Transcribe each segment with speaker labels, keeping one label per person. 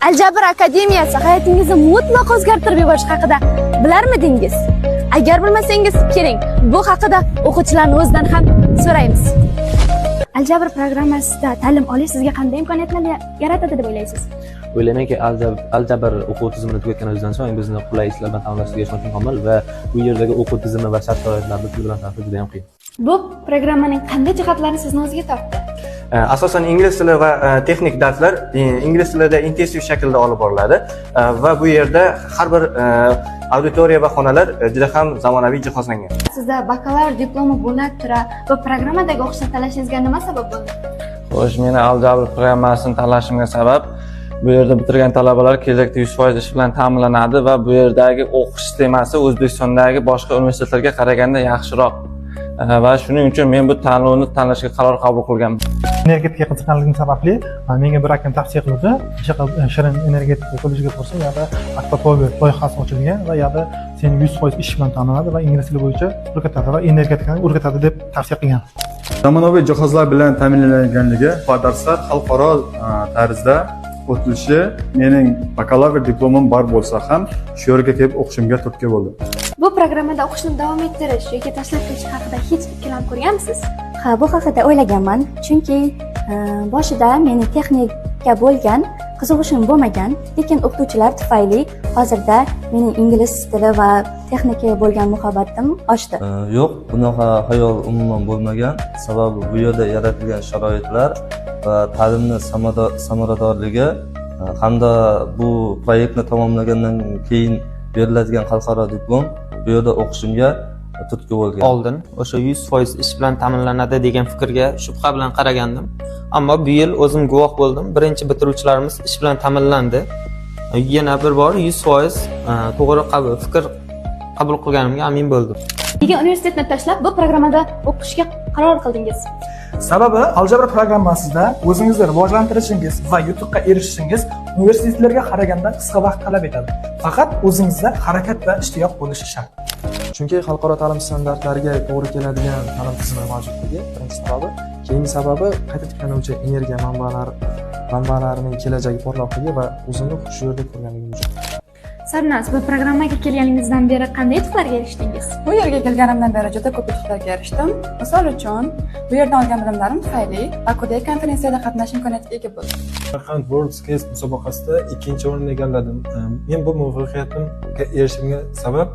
Speaker 1: Aljabr akademiyasi hayotingizni mutlaq o'zgartirib yuborish haqida bilarmidingiz? Agar bilmasangiz, keling, bu haqida o'quvchilarning o'zidan ham so'raymiz. Aljabr programmasida ta'lim olish sizga qanday imkoniyatlar yaratadi deb o'ylaysiz?
Speaker 2: O'ylaymanki, Aljabr o'quv tizimini tugatganimizdan so'ng bizni qulayliklar bilan ta'minlashga ishonchim komil va bu yerdagi o'quv tizimi va shart-sharoitlarni bilan tanishib juda ham qiyin.
Speaker 1: Bu programmaning qanday jihatlarini sizni o'ziga tortdi?
Speaker 3: Asosan ingliz tili va texnik darslar ingliz tilida intensiv shaklda olib boriladi va bu yerda har bir auditoriya va xonalar juda ham zamonaviy jihozlangan.
Speaker 1: Sizda bakalavr diplomi bo'la tura bu programmadagi o'qishni tanlashingizga nima sabab bo'ldi?
Speaker 4: Xo'sh, meni Aljabr programmasini tanlashimga sabab bu yerda bitirgan talabalar kelajakda 100% ish bilan ta'minlanadi va bu yerdagi o'qish sistemasi O'zbekistondagi boshqa universitetlarga qaraganda yaxshiroq. Va shuning uchun men bu tanlovni tanlashga qaror qabul qilganman.
Speaker 5: Energetika qiziqqanligim sababli menga bir akam tavsiya qildi. Shirin energetika kollejiga borsa, u yerda Akvapower loyihasi ochilgan va u yerda seni 100% ish bilan ta'minlanadi va ingliz tili bo'yicha o'rgatadi va energetikani o'rgatadi deb tavsiya qilgan.
Speaker 6: Zamonaviy jihozlar bilan ta'minlanganligi va darslar xalqaro tarzda o'tilishi mening bakalavr diplomim bor bo'lsa ham shu yerga kelib o'qishimga turtki bo'ldi.
Speaker 1: Bu programmada o'qishni davom ettirish yoki tashlab ketish haqida hech ikkilanib ko'rganmisiz?
Speaker 7: Ha, bu haqida o'ylaganman, chunki boshida meni texnika bo'lgan qiziqishim bo'lmagan, lekin o'qituvchilar tufayli hozirda mening ingliz tili va texnikaga bo'lgan muhabbatim oshdi.
Speaker 8: Yo'q, bunaqa xayol umuman bo'lmagan. Sababi bu yerda yaratilgan sharoitlar va ta'limni samaradorligi hamda bu proyektni tamomlagandan keyin beriladigan xalqaro diplom bu yerda o'qishimga turtki bo'lgan.
Speaker 9: Oldin o'sha 100% ish bilan ta'minlanadi degan fikrga shubha bilan qaragandim. Ammo bu yil o'zim guvoh bo'ldim. Birinchi bitiruvchilarimiz ish bilan ta'minlandi. Yana bir bor 100% to'g'ri fikr qabul qilganimga amin bo'ldim.
Speaker 1: Nega universitetni tashlab bu programmada o'qishga qaror qildingiz?
Speaker 5: Sababi Aljabr programmasida o'zingizni rivojlantirishingiz va yutuqqa erishishingiz universitetlarga qaraganda qisqa vaqt talab etadi. Faqat o'zingizda harakat va ishtiyoq bo'lishi shart.
Speaker 10: Chunki xalqaro ta'lim standartlariga to'g'ri keladigan ta'lim tizimi mavjudligi birinchi sababi, keyingi sababi qayta tiklanuvchi energiya manbalarining kelajagi porloqligi va o'zimni shu yerda ko'rganligim uchun.
Speaker 1: Sarnas, bu programmaga kelganingizdan beri qanday yutuqlarga erishdingiz?
Speaker 11: Bu yerga kelganimdan beri juda ko'p yutuqlarga erishdim. Misol uchun, bu yerdan olgan bilimlarim tufayli Bakudagi konferensiyada qatnashish imkoniyatiga ega bo'ldim.
Speaker 10: Samarqand World Skills musobaqasida 2-o'rinni egalladim. Men bu muvaffaqiyatimga erishishimga sabab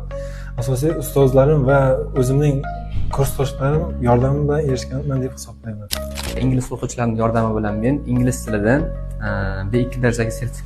Speaker 10: asosiy ustozlarim va o'zimning kursdoshlarim yordami bilan erishganman deb hisoblayman.
Speaker 2: Ingliz o'quvchilarining yordami bilan men ingliz tilidan B2 darajadagi sertifikat